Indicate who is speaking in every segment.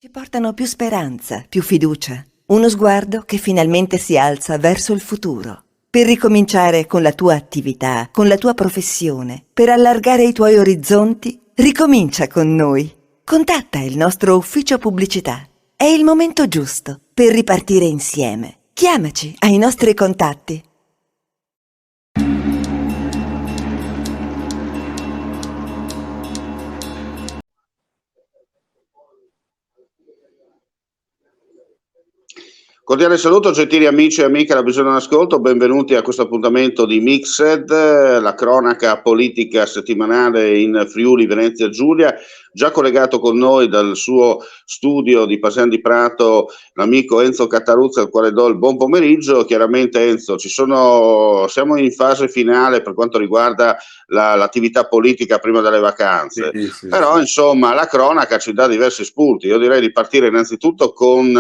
Speaker 1: Ci portano più speranza, più fiducia, uno sguardo che finalmente si alza verso il futuro. Per ricominciare con la tua attività, con la tua professione, per allargare i tuoi orizzonti, ricomincia con noi. Contatta il nostro ufficio pubblicità. È il momento giusto per ripartire insieme. Chiamaci ai nostri contatti.
Speaker 2: Cordiale saluto, gentili amici e amiche alla Bisogno d'Ascolto, benvenuti a questo appuntamento di Mixed, la cronaca politica settimanale in Friuli, Venezia Giulia. Già collegato con noi dal suo studio di Pasean di Prato l'amico Enzo Cataruzza, al quale do il buon pomeriggio. Chiaramente Enzo, siamo in fase finale per quanto riguarda l'attività politica prima delle vacanze, però insomma la cronaca ci dà diversi spunti. Io direi di partire innanzitutto con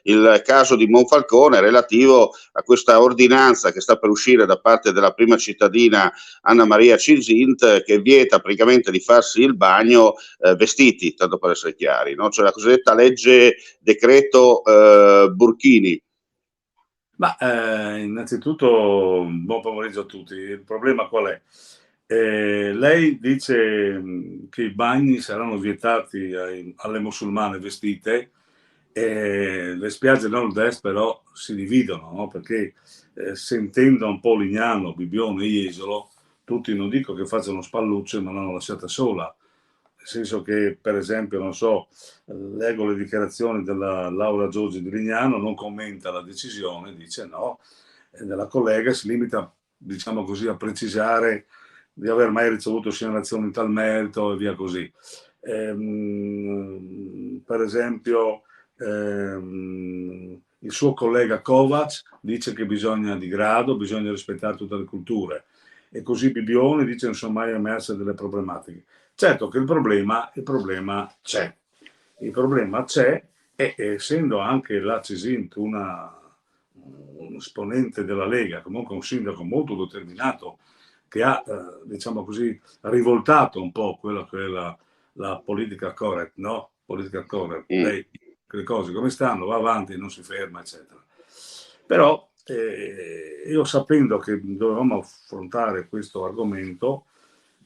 Speaker 2: il caso di Monfalcone relativo a questa ordinanza che sta per uscire da parte della prima cittadina Anna Maria Cisint, che vieta praticamente di farsi il bagno vestiti, tanto per essere chiari, no? Cioè la cosiddetta legge decreto Burchini.
Speaker 3: Ma innanzitutto buon pomeriggio a tutti. Il problema qual è? Lei dice che i bagni saranno vietati alle musulmane vestite, le spiagge nord-est però si dividono, no? Perché sentendo un po' Lignano, Bibbione, Jesolo, tutti non dico che facciano spallucce, ma l'hanno lasciata sola. Nel senso che, per esempio, non so, leggo le dichiarazioni della Laura Giorgi di Lignano, non commenta la decisione, dice no, della collega si limita, diciamo così, a precisare di aver mai ricevuto segnalazioni in tal merito e via così. Per esempio, il suo collega Kovacs dice che bisogna di grado, bisogna rispettare tutte le culture, e così Bibbione dice non sono mai emerse delle problematiche. Certo che il problema c'è. Il problema c'è, e essendo anche la Cisint un esponente della Lega, comunque un sindaco molto determinato, che ha, diciamo così, rivoltato un po' quella che è la politica correct, no? Politica correct. Lei, le cose come stanno, va avanti, non si ferma, eccetera. Però io, sapendo che dovevamo affrontare questo argomento,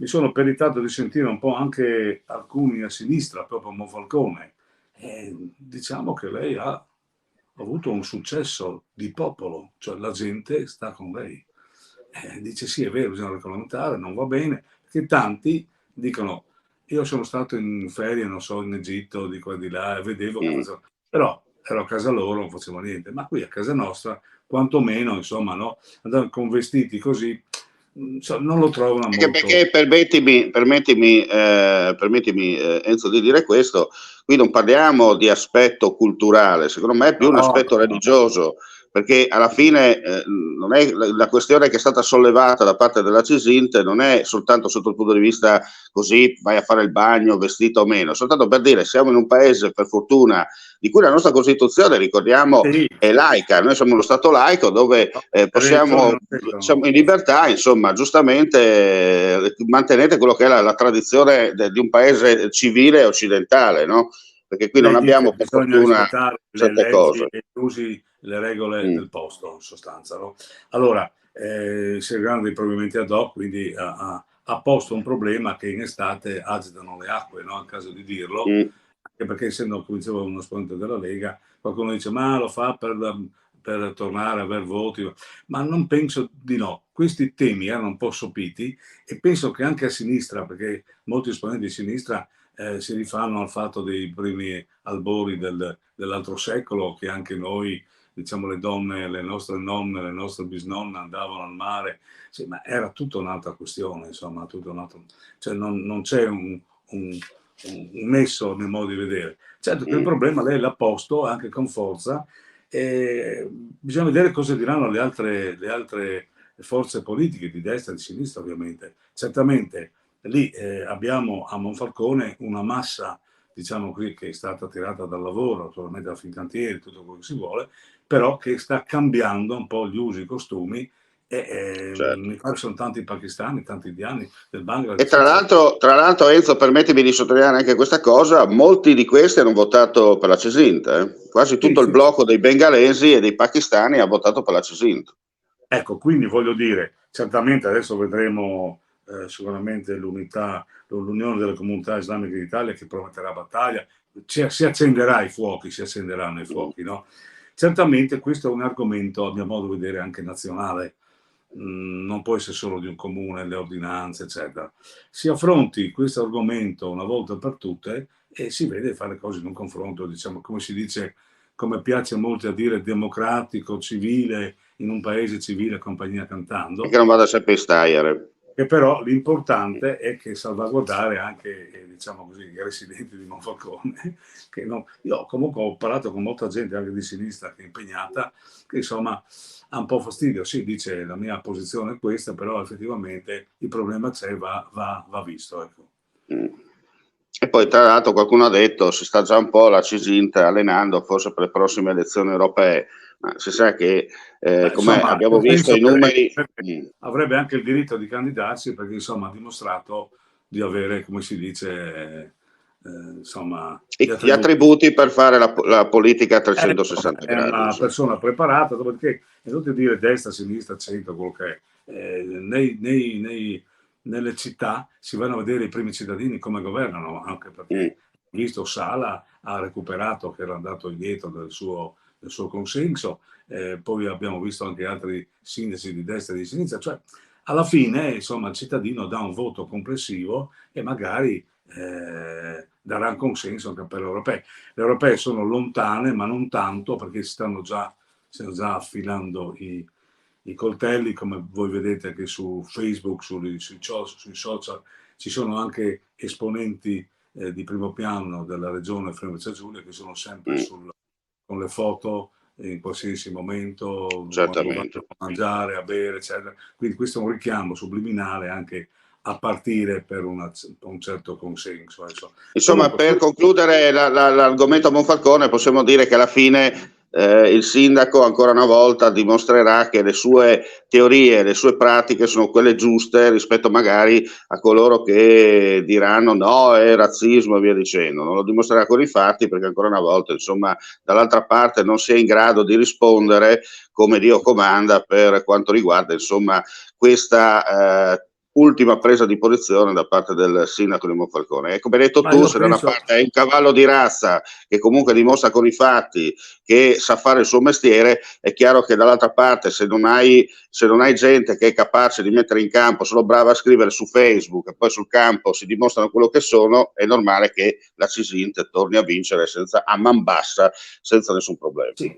Speaker 3: mi sono peritato di sentire un po' anche alcuni a sinistra, proprio a Monfalcone. Diciamo che lei ha avuto un successo di popolo, cioè la gente sta con lei. Dice sì, è vero, bisogna regolamentare, non va bene, perché tanti dicono, io sono stato in ferie, non so, in Egitto, di qua e di là, e vedevo che facevano, però ero a casa loro, non facevo niente, ma qui a casa nostra, quantomeno, insomma, no, andare con vestiti così, non lo trovano molto.
Speaker 2: Perché permettimi Enzo di dire questo, qui non parliamo di aspetto culturale, secondo me è più un aspetto religioso, perché alla fine non è, la questione che è stata sollevata da parte della Cisint non è soltanto sotto il punto di vista così vai a fare il bagno vestito o meno, soltanto per dire siamo in un paese, per fortuna, di cui la nostra Costituzione, ricordiamo, è laica. Noi siamo uno Stato laico dove siamo in libertà, insomma, giustamente mantenete quello che è la tradizione di un paese civile occidentale, no? Perché qui non abbiamo per fortuna certe cose.
Speaker 3: E usi le regole del posto, in sostanza, no? Allora, si erano dei provvedimenti ad hoc, quindi ha posto un problema che in estate agitano le acque, no? Al caso di dirlo, anche perché, essendo, come dicevo, uno esponente della Lega, qualcuno dice ma lo fa per tornare a aver voti, ma non penso di no. Questi temi erano un po' sopiti, e penso che anche a sinistra, perché molti esponenti di sinistra si rifanno al fatto dei primi albori dell'altro secolo, che anche noi, diciamo, le donne, le nostre nonne, le nostre bisnonne andavano al mare, sì, ma era tutta un'altra questione, insomma, tutto un altro, cioè non c'è un nesso nel modo di vedere. Certo che il problema lei l'ha posto anche con forza, e bisogna vedere cosa diranno le altre forze politiche di destra e di sinistra, ovviamente. Certamente lì abbiamo a Monfalcone una massa, diciamo qui, che è stata tirata dal lavoro, naturalmente da Fincantieri, tutto quello che si vuole, però che sta cambiando un po' gli usi, i costumi,
Speaker 2: certo.
Speaker 3: mi pare sono tanti pakistani, tanti indiani del
Speaker 2: E
Speaker 3: Bangladesh,
Speaker 2: tra l'altro Enzo, permettimi di sottolineare anche questa cosa, molti di questi hanno votato per la Cesinta, eh? Quasi
Speaker 3: sì,
Speaker 2: tutto il
Speaker 3: sì,
Speaker 2: blocco dei bengalesi e dei pakistani ha votato per la Cesinta.
Speaker 3: ecco, quindi voglio dire, certamente adesso vedremo sicuramente l'Unione delle Comunità Islamiche d'Italia che prometterà battaglia, si accenderà i fuochi, si accenderanno i fuochi, no? Certamente questo è un argomento, a mio modo di vedere, anche nazionale, non può essere solo di un comune, le ordinanze, eccetera. Si affronti questo argomento una volta per tutte e si vede fare cose in un confronto, diciamo, come si dice, come piace a molti a dire, democratico, civile, in un paese civile, compagnia
Speaker 2: E
Speaker 3: cantando,
Speaker 2: che non vada sempre in staiere.
Speaker 3: che però l'importante è che salvaguardare anche, diciamo così, i residenti di Monfalcone, che io comunque ho parlato con molta gente anche di sinistra che è impegnata, che insomma ha un po' fastidio, sì, dice la mia posizione è questa, però effettivamente il problema c'è, va visto. Ecco.
Speaker 2: Mm. E poi tra l'altro qualcuno ha detto si sta già un po' la Cisinta allenando forse per le prossime elezioni europee, ma si sa che
Speaker 3: Beh,
Speaker 2: come
Speaker 3: insomma,
Speaker 2: abbiamo
Speaker 3: io
Speaker 2: visto
Speaker 3: penso
Speaker 2: i numeri,
Speaker 3: avrebbe anche il diritto di candidarsi perché insomma ha dimostrato di avere, come si dice, insomma, gli
Speaker 2: gli
Speaker 3: attributi.
Speaker 2: attributi per fare la politica a 360
Speaker 3: È
Speaker 2: gradi,
Speaker 3: una
Speaker 2: insomma.
Speaker 3: persona preparata, dopodiché è inutile dire destra, sinistra, centro, quello che è. Nelle città si vanno a vedere i primi cittadini come governano, anche
Speaker 2: Mm.
Speaker 3: perché visto Sala ha recuperato che era andato indietro del suo consenso, poi abbiamo visto anche altri sindaci di destra e di sinistra, cioè alla fine insomma il cittadino dà un voto complessivo e magari darà un consenso anche per le europee. Le europee sono lontane, ma non tanto perché stiano già affilando i coltelli, come voi vedete che su Facebook, sui social, ci sono anche esponenti di primo piano della regione Friuli-Venezia Giulia che sono sempre
Speaker 2: Mm.
Speaker 3: con le foto in qualsiasi momento, quando vanno
Speaker 2: Certamente.
Speaker 3: a mangiare, a bere, eccetera. Quindi questo è un richiamo subliminale anche a partire per un certo consenso. Adesso.
Speaker 2: Insomma,
Speaker 3: Comunque,
Speaker 2: per concludere l'argomento Monfalcone, possiamo dire che alla fine il sindaco ancora una volta dimostrerà che le sue teorie, le sue pratiche sono quelle giuste rispetto magari a coloro che diranno no, è razzismo e via dicendo. Non lo dimostrerà con i fatti perché ancora una volta, insomma, dall'altra parte non si è in grado di rispondere come Dio comanda per quanto riguarda, insomma, questa ultima presa di posizione da parte del sindaco di Monfalcone. E come hai detto
Speaker 3: ma
Speaker 2: tu,
Speaker 3: io
Speaker 2: se da una
Speaker 3: penso,
Speaker 2: parte è un cavallo di razza che comunque dimostra con i fatti che sa fare il suo mestiere, è chiaro che dall'altra parte se non hai gente che è capace di mettere in campo, sono brava a scrivere su Facebook e poi sul campo si dimostrano quello che sono, è normale che la Cisint torni a vincere a man bassa, senza nessun problema.
Speaker 3: sì,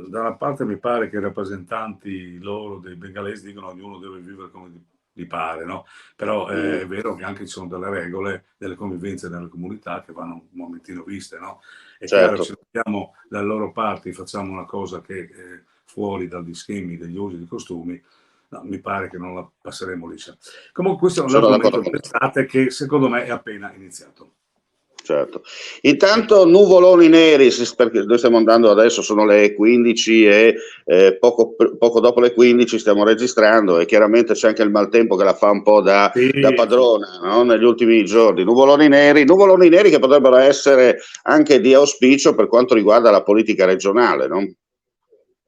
Speaker 3: da una parte mi pare che i rappresentanti loro dei bengalesi dicono che ognuno deve vivere come gli pare, no? Però è vero che anche ci sono delle regole, delle convivenze nelle comunità che vanno un momentino viste, no? È chiaro che
Speaker 2: Certo.
Speaker 3: se mettiamo dalle loro parti facciamo una cosa che è fuori dagli schemi, degli usi e dei costumi, no, mi pare che non la passeremo liscia. Comunque questo è un
Speaker 2: Sono
Speaker 3: argomento
Speaker 2: d'accordo con te.
Speaker 3: dell'estate che secondo me è appena iniziato.
Speaker 2: Certo. Intanto nuvoloni neri, perché noi stiamo andando adesso, sono le 15 e poco dopo le 15 stiamo registrando e chiaramente c'è anche il maltempo che la fa un po' da
Speaker 3: Sì, sì.
Speaker 2: padrona, no? Negli ultimi giorni. Nuvoloni neri che potrebbero essere anche di auspicio per quanto riguarda la politica regionale, no?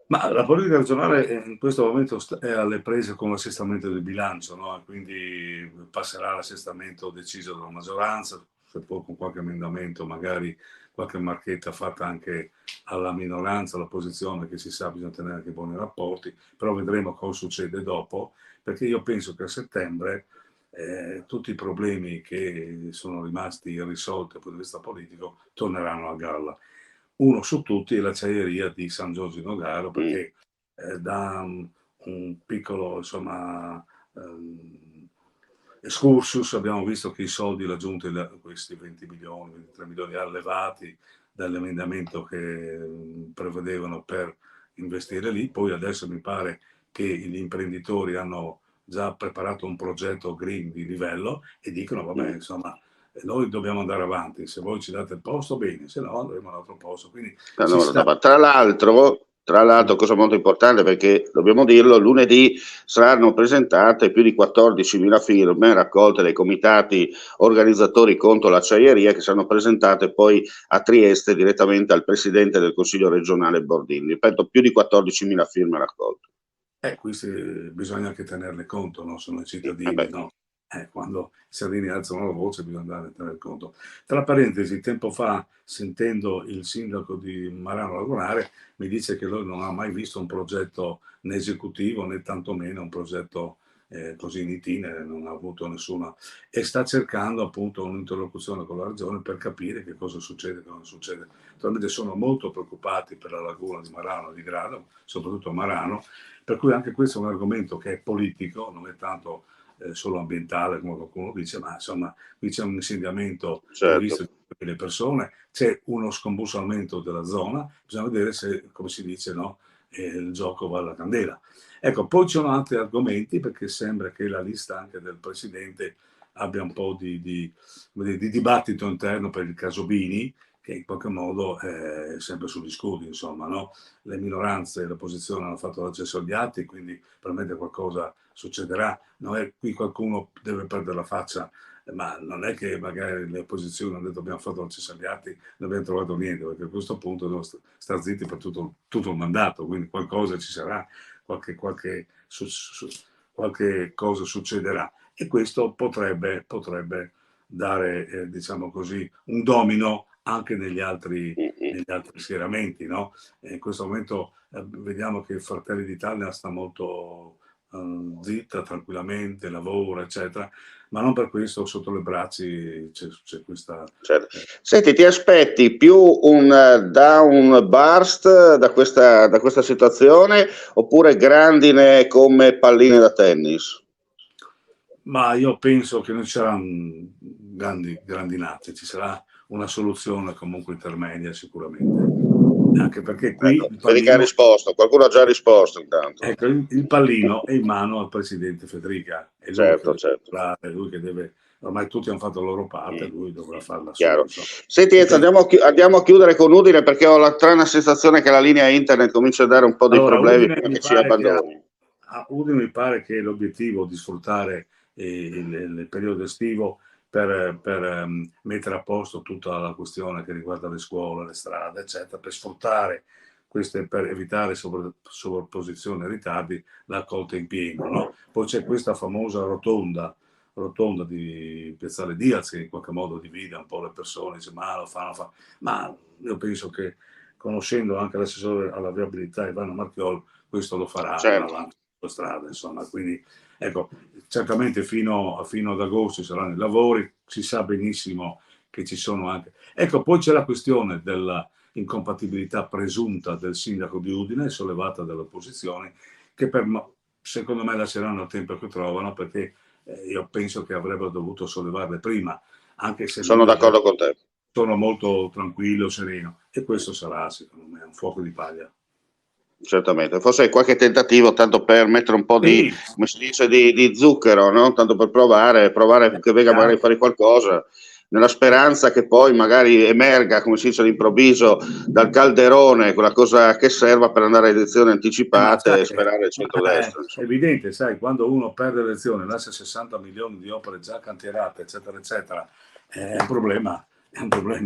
Speaker 3: Ma la politica regionale in questo momento è alle prese con l'assestamento del bilancio, no? Quindi passerà l'assestamento deciso dalla maggioranza, se poi con qualche emendamento, magari qualche marchetta fatta anche alla minoranza, all'opposizione, che si sa bisogna tenere anche buoni rapporti, però vedremo cosa succede dopo, perché io penso che a settembre tutti i problemi che sono rimasti irrisolti dal punto di vista politico torneranno a galla. Uno su tutti è l'acciaieria di San Giorgio in Nogaro,
Speaker 2: Mm.
Speaker 3: perché da un piccolo insomma, excursus abbiamo visto che i soldi raggiunti, questi 20 milioni, 23 milioni allevati dall'emendamento che prevedevano per investire lì, poi adesso mi pare che gli imprenditori hanno già preparato un progetto green di livello e dicono vabbè insomma noi dobbiamo andare avanti, se voi ci date il posto bene, se no andremo a un altro posto, quindi ci sta.
Speaker 2: Tra l'altro, Tra l'altro, cosa molto importante, perché dobbiamo dirlo, lunedì saranno presentate più di 14.000 firme raccolte dai comitati organizzatori contro l'acciaieria, che saranno presentate poi a Trieste direttamente al presidente del Consiglio regionale Bordin. Ripeto, più di 14.000 firme raccolte.
Speaker 3: Questi bisogna anche tenerle conto, no? Sono i cittadini,
Speaker 2: Beh.
Speaker 3: no? Quando i cittadini alzano la voce bisogna andare a tener conto. Tra parentesi, tempo fa, sentendo il sindaco di Marano lavorare, mi dice che lui non ha mai visto un progetto né esecutivo né tantomeno un progetto così in itinere, non ha avuto nessuna, e sta cercando appunto un'interlocuzione con la regione per capire che cosa succede e cosa non succede. Naturalmente sono molto preoccupati per la laguna di Marano e di Grado, soprattutto a Marano, per cui anche questo è un argomento che è politico, non è tanto solo ambientale come qualcuno dice, ma insomma qui c'è un insediamento previsto per le persone, c'è uno scombussolamento della zona, bisogna vedere se, come si dice, no, il gioco va alla candela. Ecco, poi ci sono altri argomenti, perché sembra che la lista anche del Presidente abbia un po' di dibattito interno per il caso Bini, che in qualche modo è sempre sugli scudi, insomma, no? Le minoranze e l'opposizione hanno fatto l'accesso agli atti, quindi probabilmente qualcosa succederà. Non è qui qualcuno deve perdere la faccia, ma non è che magari le opposizioni hanno detto abbiamo fatto l'accesso agli atti, non abbiamo trovato niente, perché a questo punto devono stare zitti per tutto il mandato, quindi qualcosa ci sarà, qualche cosa succederà, e questo potrebbe dare, diciamo così, un domino anche negli altri schieramenti, no? In questo momento vediamo che Fratelli d'Italia sta molto zitta, tranquillamente, lavora, eccetera, ma non per questo sotto le braccia c'è questa...
Speaker 2: Certo. Senti, ti aspetti più un downburst da questa situazione, oppure grandine come palline da tennis?
Speaker 3: Ma io penso che non ci saranno grandinate, ci sarà una soluzione comunque intermedia sicuramente. Anche perché qui
Speaker 2: ecco, vedi che ha risposto, qualcuno ha già risposto intanto.
Speaker 3: Ecco, il pallino è in mano al presidente Federica, è lui
Speaker 2: Certo,
Speaker 3: che
Speaker 2: certo.
Speaker 3: è lui che deve, ormai tutti hanno fatto la loro parte, lui dovrà farla
Speaker 2: Chiaro.
Speaker 3: sua.
Speaker 2: Senti Enzo, andiamo a chiudere con Udine, perché ho la strana sensazione che la linea internet comincia a dare un po' di problemi prima che ci abbandoni.
Speaker 3: A Udine mi pare che l'obiettivo di sfruttare il periodo estivo per mettere a posto tutta la questione che riguarda le scuole, le strade, eccetera, per sfruttare queste, per evitare sovrapposizioni e ritardi, la colta in pieno, no? Poi c'è questa famosa rotonda di Piazzale Diaz, che in qualche modo divide un po' le persone, dice ma lo fa, ma io penso che, conoscendo anche l'assessore alla viabilità Ivano Marchiol, questo lo farà,
Speaker 2: Certo.
Speaker 3: avanti sulla strada, insomma, quindi ecco, certamente fino ad agosto ci saranno i lavori, si sa benissimo che ci sono anche... Ecco, poi c'è la questione della incompatibilità presunta del sindaco di Udine, sollevata dall'opposizione, che secondo me lasceranno il tempo che trovano, perché io penso che avrebbero dovuto sollevarle prima, anche se
Speaker 2: sono d'accordo con te.
Speaker 3: Sono molto tranquillo, sereno, e questo sarà, secondo me, un fuoco di paglia.
Speaker 2: Certamente, forse qualche tentativo tanto per mettere un po' di, come si dice, di zucchero, no? Tanto per provare che venga magari fuori qualcosa, nella speranza che poi magari emerga, come si dice all'improvviso, dal calderone quella cosa che serva per andare a elezioni anticipate e sperare il centrodestra.
Speaker 3: È evidente, sai, quando uno perde le elezioni, lascia 60 milioni di opere già cantierate, eccetera, eccetera, è un problema,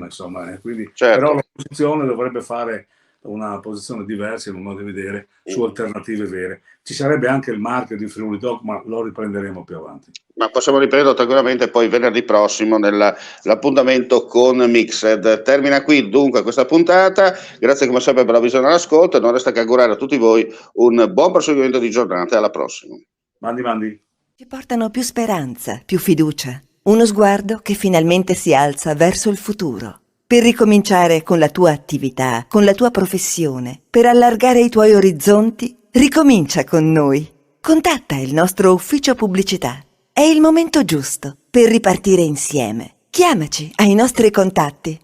Speaker 3: insomma. Quindi,
Speaker 2: certo.
Speaker 3: Però l'opposizione dovrebbe fare una posizione diversa, in un modo di vedere, su alternative vere. Ci sarebbe anche il marchio di Friuli Doc, ma lo riprenderemo più avanti.
Speaker 2: Ma possiamo riprenderlo tranquillamente poi venerdì prossimo nell'appuntamento con Mixed. Termina qui dunque questa puntata, grazie come sempre per la visione e l'ascolto, e non resta che augurare a tutti voi un buon proseguimento di giornata e alla prossima.
Speaker 3: Mandi.
Speaker 1: Ci portano più speranza, più fiducia, uno sguardo che finalmente si alza verso il futuro. Per ricominciare con la tua attività, con la tua professione, per allargare i tuoi orizzonti, ricomincia con noi. Contatta il nostro ufficio pubblicità. È il momento giusto per ripartire insieme. Chiamaci ai nostri contatti